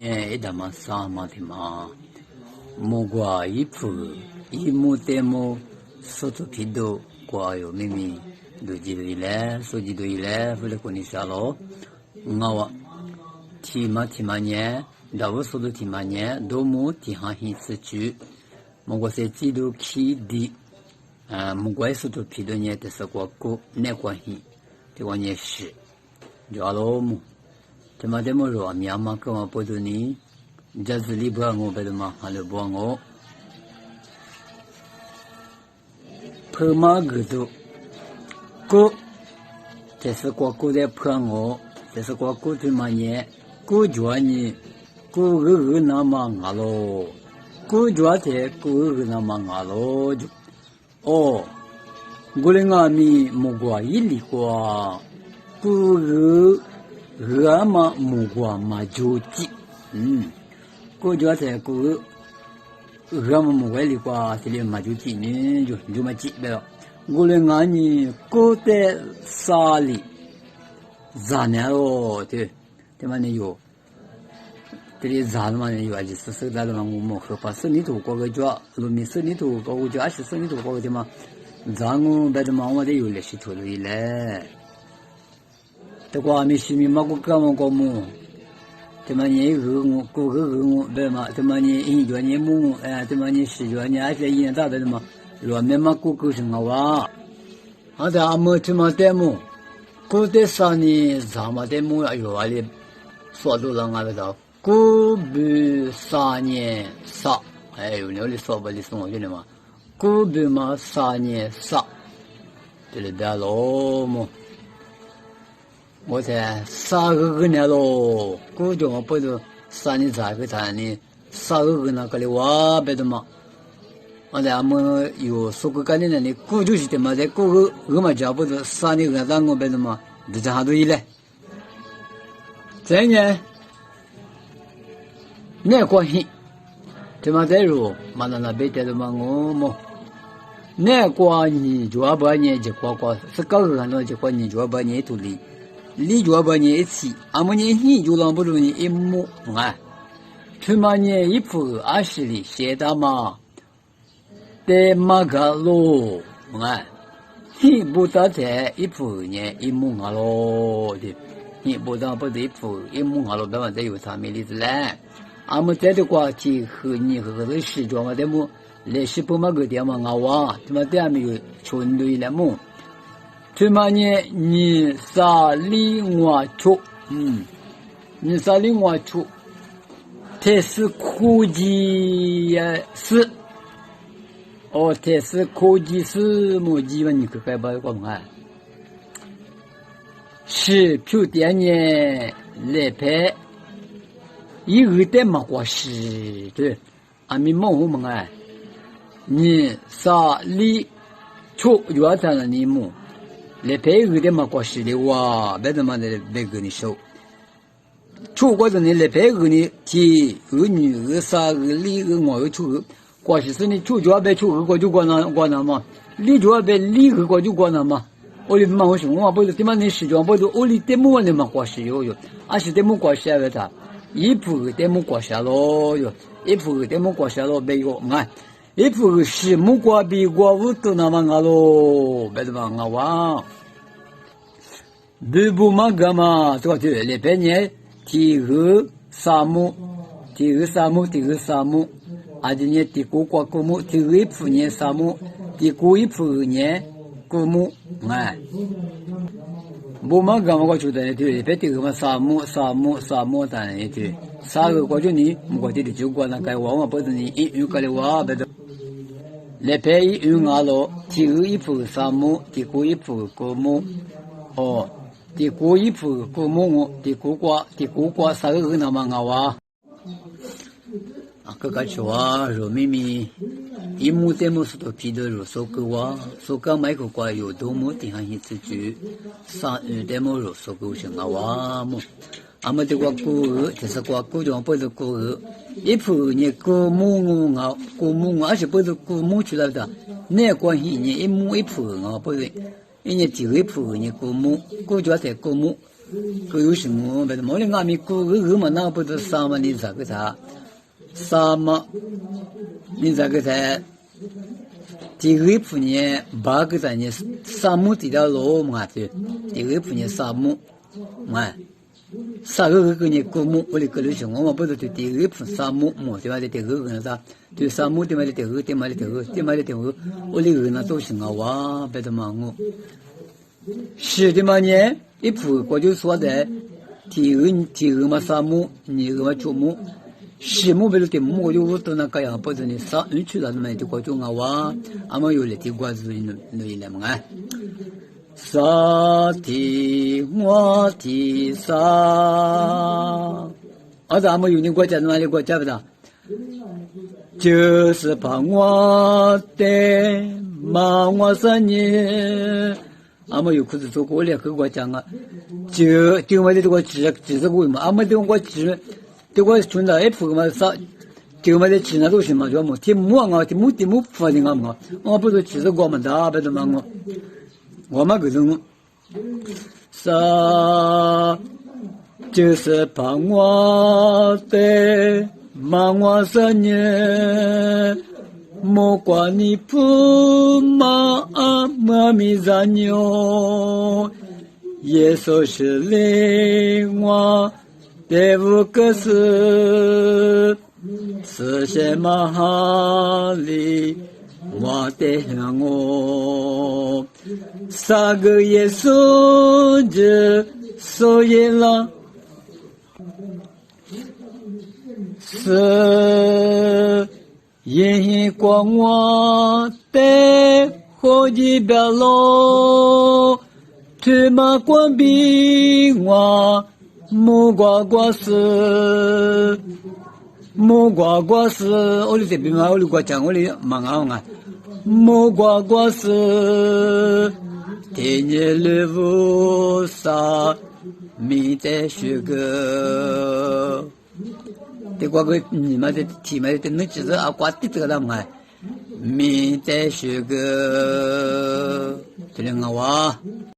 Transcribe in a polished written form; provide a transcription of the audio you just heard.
一他妈啥嘛的嘛，木瓜一铺一木得木，手头皮多瓜有明明都记得来，手机都来，回来过年下喽，我提嘛年，大我手头提嘛年，多木提行行吃住，木瓜是记录起的，木瓜手头皮多年的是瓜果，那关系，这关键是，叫喽木。这么这么说，娘妈跟我不懂你，这是你不让我别的嘛，还是不让我？破马个都，哥，这是哥在破我，这是哥对嘛呢？哥叫你，哥那么俺喽，哥叫的哥那么俺喽就，哦，我的俺们木瓜一粒瓜，哥。嘛木瓜嘛就鸡，过脚在过嘛木瓜里瓜这里嘛就鸡呢就嘛鸡呗。我来俺呢过在沙里，啥呢哦？对嘛呢有，这里啥嘛呢有啊？就是手咋的嘛我们喝把手里头过个脚，路面手里头过个脚，还是手里头过个的嘛？咋我别的嘛我得有那些头里来。这瓜没洗米嘛，我干嘛搞么？这么年我，过我，别嘛，这么年一叫年母，这么年十叫年，而且一年咋的嘛？若没嘛过什么哇？俺在阿么这么带么？过得啥呢？啥么带么呀？有啊哩，说多了俺不道，过不3年啥？有那里说不哩送我去的嘛？过不嘛3年啥？这里别老么？我才3个年喽，估计我不是3年3个3年3个那个里哇别的嘛，我在俺们有说过干的呢，你估就是的嘛，在估个嘛家不是3年个3个别的嘛，这下都一来，这年那关系，这么在路马上那边带的嘛我么，那关系就200年就瓜是搞个那就关系就200年独立。你就把你一起，俺们年你就让不住你一亩啊，去嘛年一铺20里写的嘛，得嘛个咯啊，你不打在一铺年一亩啊咯的，你不打不得一铺一亩啊咯，别问这有啥没例子嘞？俺们在的瓜去和你和这时装嘛，咱们来是不嘛个点嘛啊哇，他妈咱们有村里来么？这么年你啥里我出，你啥里我出，这是科技也是，这是科技是么基本你可该把我们是就点年来拍，一个代嘛过是对，俺们忙我们你啥里出原来的你么？来配合的嘛，过时的哇，别他妈的别跟你说，出国的你来配合你，提女啥里我出，过时是你出就要别出国就过那嘛，里就要别里国就过那嘛，我的嘛我说我不是他妈你时装不是我里得么的嘛过时哟，俺是得么过时了他，一铺得么过时了哟，一铺得么过时了别个俺。一铺是木瓜比瓜乌都那么咯，别的嘛哇，不嘛干嘛？这个对，那边呢，提个沙漠，而且呢，提个瓜古木，提个一铺呢沙漠，提个一铺呢古木，不嘛干嘛？我觉得呢，对，别提个嘛沙漠，当然对，3个我就你，我提的就过那个我不是你一个的哇，别的。来配一俺咯，提个一铺沙漠，提个一铺古木，提个一铺古木，提个瓜3个那么好啊。个个说啊，肉咪咪，一亩得么是都皮的肉，收购啊，收购买个瓜有多么地方去吃住，3得么肉收购是啊么。俺们这个古就是瓜古种不是古一铺你古木而且不是古木出来的，那关系你一亩一铺不是，人家第一铺你古木，古叫在古木，个有什么？别的毛里阿弥个嘛，那不是啥嘛？你咋个啥？啥嘛？你咋个才？第二部呢，八个在呢，沙漠这条路嘛的，第二部呢沙漠，嘛，啥个呢古墓，我的个流行，我嘛不是对第二部沙漠嘛，对吧？的第二个啥？对沙漠对嘛的第二，对嘛的第二，对嘛的第二，我的个那都行啊，哇，别的嘛我，是的嘛呢，一部我就说的，第二嘛沙漠，第二嘛竹木。西木别的木我就都那个样，不是你啥你去了那就过种啊哇，俺们有的地瓜子那一类嘛哎，沙地我地沙，儿子俺们有你国家哪里国家不的？就是把我的妈我生你，俺们有裤子做过来和我讲啊，就我的这个几十个嘛，俺们这个几。这个存在一铺嘛啥，这个嘛在其他都行嘛，就么题目啊，题目发的啊嘛，我不是其实我们大不是嘛我们这种啥就是把我的妈我生日，莫管你不妈妈咪咋牛，耶稣是灵我。第五个是什么里我的我三个耶稣就所以了是因光我的火鸡表喽去马关闭我木瓜瓜是，我的这边嘛，我的国讲我的蛮好啊。木瓜瓜是，天热热乌沙，米在雪个，这个你们的题目的那其实啊，瓜地这个了嘛，米在雪个，这两个哇。